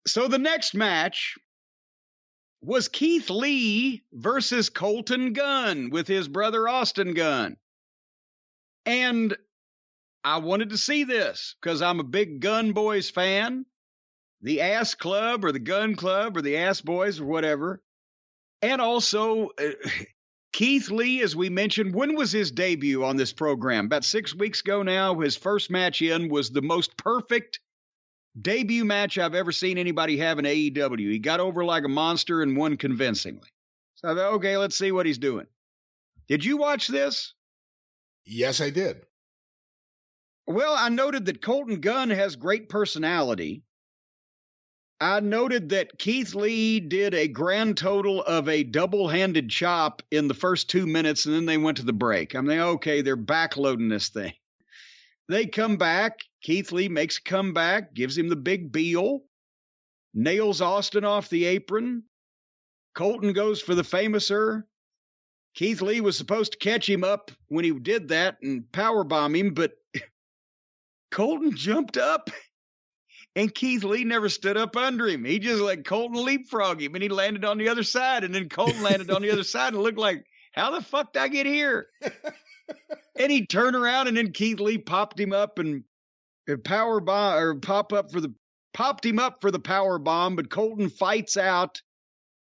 So the next match was Keith Lee versus Colton Gunn with his brother Austin Gunn. And I wanted to see this because I'm a big Gun Boys fan. The Ass Club or the Gun Club or the Ass Boys or whatever. And also, Keith Lee, as we mentioned, when was his debut on this program? About 6 weeks ago now. His first match in was the most perfect debut match I've ever seen anybody have in AEW. He got over like a monster and won convincingly. So I thought, okay, let's see what he's doing. Did you watch this? Yes, I did. Well, I noted that Colton Gunn has great personality. I noted that Keith Lee did a grand total of a double-handed chop in the first 2 minutes, and then they went to the break. I'm thinking, okay, they're backloading this thing. They come back. Keith Lee makes a comeback, gives him the big Beal, nails Austin off the apron. Colton goes for the famouser. Keith Lee was supposed to catch him up when he did that and powerbomb him, but Colton jumped up, and Keith Lee never stood up under him. He just let Colton leapfrog him, and he landed on the other side, and then Colton landed on the other side and looked like, how the fuck did I get here? And he turned around, and then Keith Lee popped him up and popped him up for the power bomb, but Colton fights out,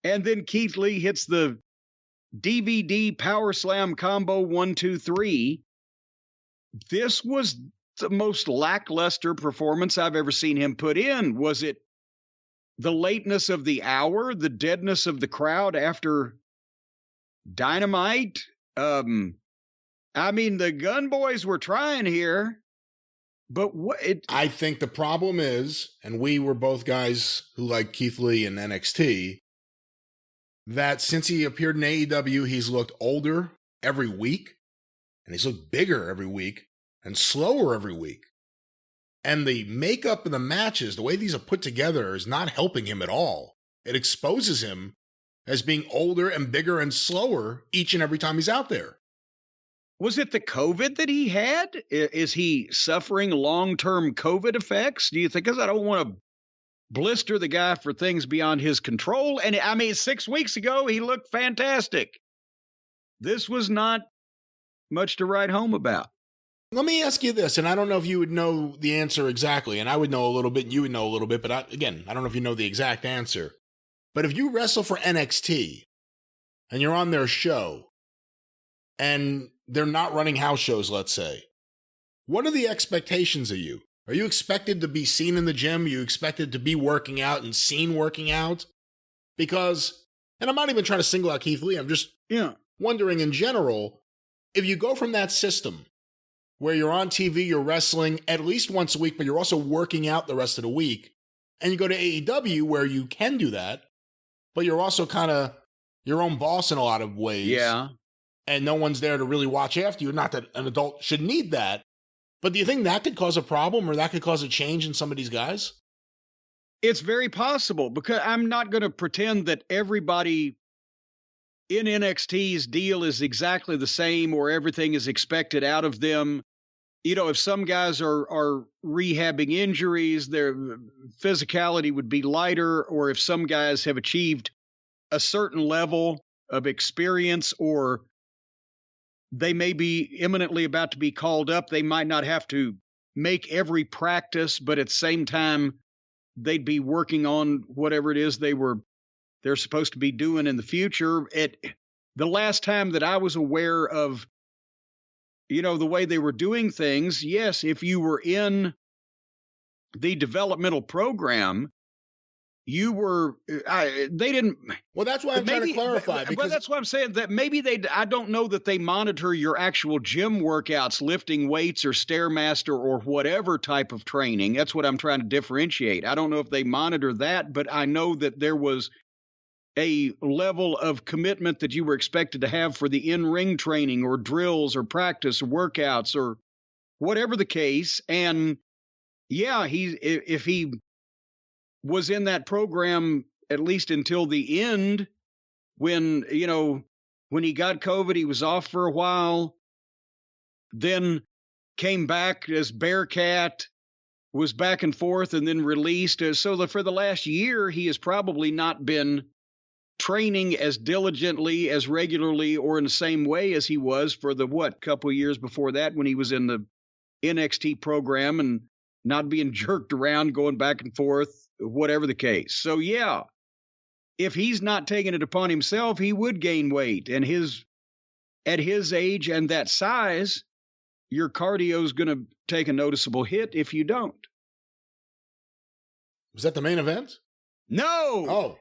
and then Keith Lee hits the DVD power slam combo 1, 2, 3. This was the most lackluster performance I've ever seen him put in. Was it the lateness of the hour, the deadness of the crowd after Dynamite? I mean, the Gun Boys were trying here, but I think the problem is, and we were both guys who like Keith Lee in NXT, that since he appeared in AEW, he's looked older every week, and he's looked bigger every week, and slower every week. And the makeup of the matches, the way these are put together, is not helping him at all. It exposes him as being older and bigger and slower each and every time he's out there. Was it the COVID that he had? Is he suffering long-term COVID effects? Do you think? Because I don't want to blister the guy for things beyond his control. And I mean, 6 weeks ago, he looked fantastic. This was not much to write home about. Let me ask you this, and I don't know if you would know the answer exactly, and I would know a little bit, and you would know a little bit, but I don't know if you know the exact answer. But if you wrestle for NXT, and you're on their show, and they're not running house shows, let's say, what are the expectations of you? Are you expected to be seen in the gym? Are you expected to be working out and seen working out? Because, and I'm not even trying to single out Keith Lee, I'm just wondering in general, if you go from that system where you're on TV, you're wrestling at least once a week, but you're also working out the rest of the week, and you go to AEW where you can do that, but you're also kind of your own boss in a lot of ways. Yeah. And no one's there to really watch after you. Not that an adult should need that. But do you think that could cause a problem or that could cause a change in some of these guys? It's very possible, because I'm not going to pretend that everybody in NXT's deal is exactly the same or everything is expected out of them. You know, if some guys are rehabbing injuries, their physicality would be lighter, or if some guys have achieved a certain level of experience, or they may be imminently about to be called up, they might not have to make every practice, but at the same time, they'd be working on whatever it is they're supposed to be doing in the future. The last time that I was aware of, you know, the way they were doing things, yes, if you were in the developmental program, you were, they didn't. Well, that's why I'm trying to clarify. But that's why I'm saying that maybe I don't know that they monitor your actual gym workouts, lifting weights or Stairmaster or whatever type of training. That's what I'm trying to differentiate. I don't know if they monitor that, but I know that there was a level of commitment that you were expected to have for the in-ring training or drills or practice or workouts or whatever the case. And yeah, if he was in that program at least until the end, when he got COVID, he was off for a while, then came back as Bearcat, was back and forth and then released. So for the last year, he has probably not been training as diligently, as regularly, or in the same way as he was for the couple of years before that when he was in the NXT program and not being jerked around, going back and forth, whatever the case. So yeah, if he's not taking it upon himself, he would gain weight. And at his age and that size, your cardio is going to take a noticeable hit if you don't. Was that the main event? No. Oh.